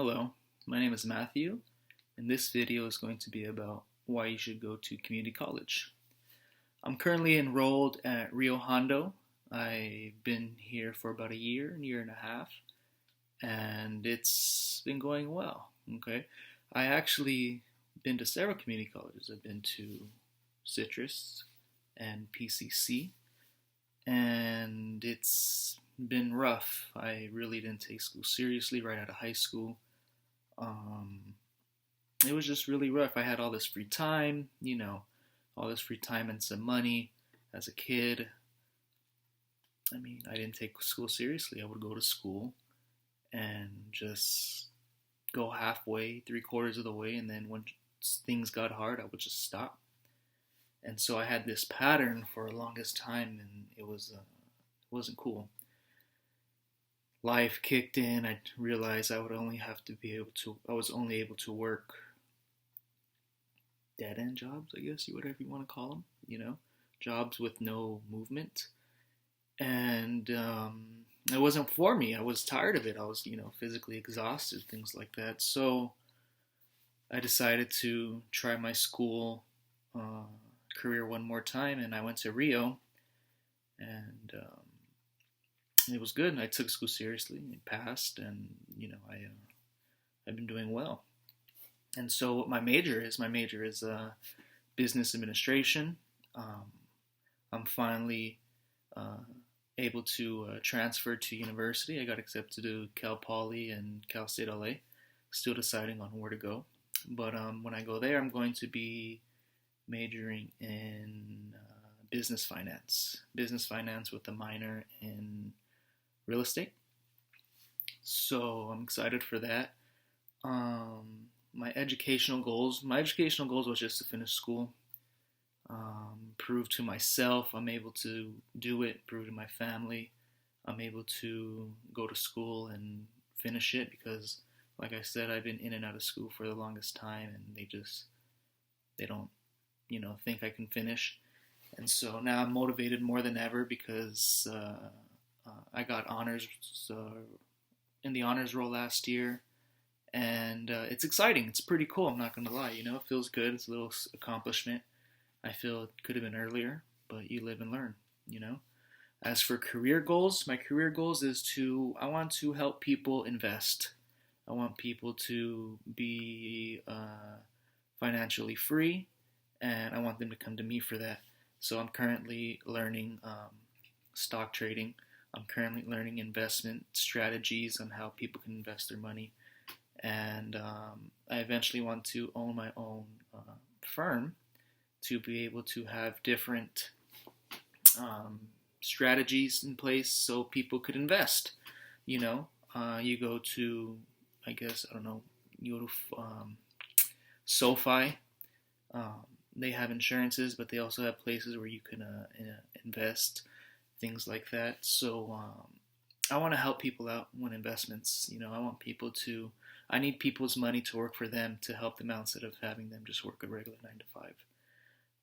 Hello, my name is Matthew, and this video is going to be about why you should go to community college. I'm currently enrolled at Rio Hondo. I've been here for about a year and a half, and it's been going well. Okay, I actually been to several community colleges. I've been to Citrus and PCC, and it's been rough. I really didn't take school seriously right out of high school. Um, it was just really rough. I had all this free time, all this free time and some money as a kid. I mean, I didn't take school seriously. I would go to school and just go halfway, three quarters of the way, and then when things got hard, I would just stop. And so I had this pattern for the longest time, and it wasn't cool. Life kicked in. I realized I would only have to be able to. I was only able to work dead end jobs, I guess whatever you want to call them. Jobs with no movement, and it wasn't for me. I was tired of it. I was, physically exhausted, things like that. So I decided to try my school career one more time, and I went to Rio, and it was good. I took school seriously. I passed, and I've been doing well. And so, what my major is business administration. Um, I'm finally uh, able to transfer to university. I got accepted to Cal Poly and Cal State LA. Still deciding on where to go. But when I go there, I'm going to be majoring in business finance with a minor in real estate. So I'm excited for that. My educational goals was just to finish school, prove to myself I'm able to do it, prove to my family I'm able to go to school and finish it because, like I said, I've been in and out of school for the longest time, and they don't, think I can finish. And so now I'm motivated more than ever because I got honors in the honors roll last year, and it's exciting. It's pretty cool. I'm not gonna lie. It feels good. It's a little accomplishment. I feel it could have been earlier, but you live and learn. As for career goals, my career goals is I want to help people invest. I want people to be financially free, and I want them to come to me for that. So I'm currently learning stock trading. I'm currently learning investment strategies on how people can invest their money. And I eventually want to own my own firm to be able to have different strategies in place so people could invest. You go to, I guess, I don't know, you go to SoFi. They have insurances, but they also have places where you can invest, things like that. So I want to help people out when investments. I need people's money to work for them to help them out instead of having them just work a regular 9 to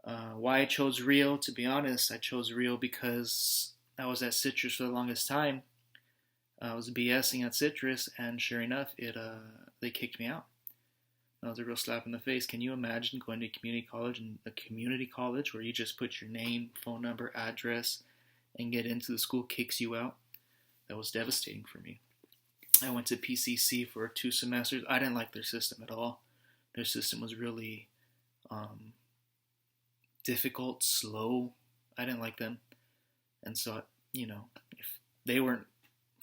5. Why I chose Rio, to be honest, I chose Rio because I was at Citrus for the longest time. I was BSing at Citrus, and sure enough, they kicked me out. That was a real slap in the face. Can you imagine going to a community college where you just put your name, phone number, address, and get into the school kicks you out? That was devastating for me. I went to PCC for 2 semesters. I didn't like their system at all. Their system was really difficult, slow. I didn't like them. And so, if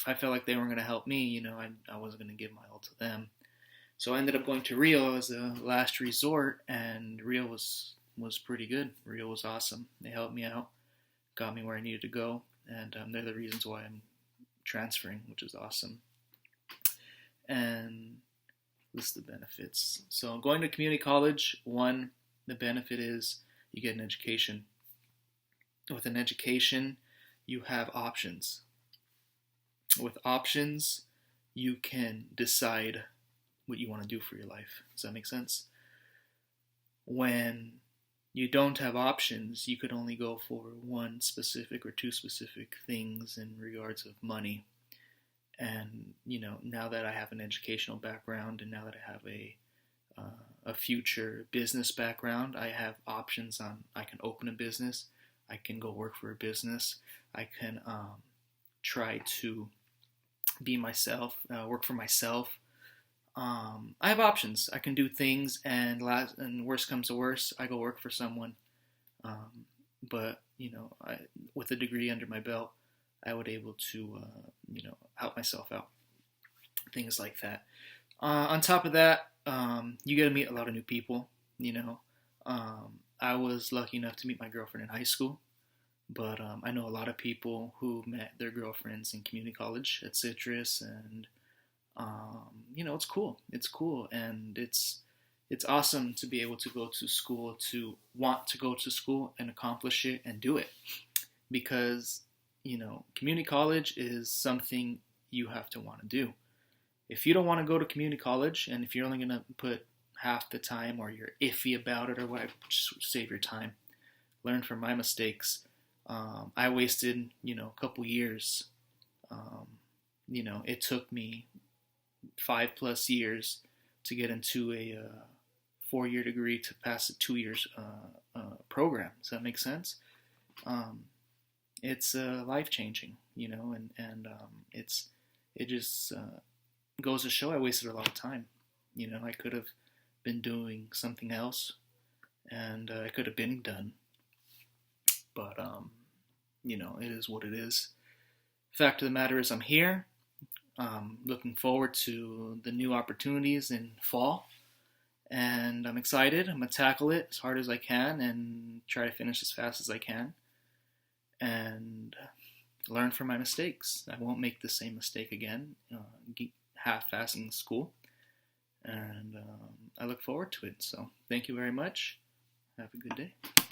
I felt like they weren't going to help me, I wasn't going to give my all to them. So I ended up going to Rio as a last resort, and Rio was pretty good. Rio was awesome. They helped me out, got me where I needed to go, and they're the reasons why I'm transferring, which is awesome. And list the benefits. So going to community college, one, the benefit is you get an education. With an education, you have options. With options, you can decide what you want to do for your life. Does that make sense? When you don't have options, you could only go for one specific or two specific things in regards of money. And now that I have an educational background, and now that I have a future business background, I have options on. I can open a business, I can go work for a business, I can try to be myself, work for myself. I have options. I can do things, and worst comes to worst, I go work for someone. But with a degree under my belt, I would able to help myself out. Things like that. On top of that, you get to meet a lot of new people. I was lucky enough to meet my girlfriend in high school, but I know a lot of people who met their girlfriends in community college at Citrus, and it's cool. It's cool, and it's awesome to be able to go to school, to want to go to school and accomplish it and do it, because community college is something you have to want to do. If you don't want to go to community college, and if you're only going to put half the time, or you're iffy about it or whatever, just save your time. Learn from my mistakes. I wasted, a couple years. It took me 5+ years to get into a 4-year degree to pass a 2 years program. Does that make sense? It's life changing, and it just goes to show I wasted a lot of time. I could have been doing something else, and I could have been done, but it is what it is. Fact of the matter is, I'm here. Looking forward to the new opportunities in fall, and I'm excited. I'm gonna tackle it as hard as I can and try to finish as fast as I can, and learn from my mistakes. I won't make the same mistake again, half-assing school, and I look forward to it. So thank you very much. Have a good day.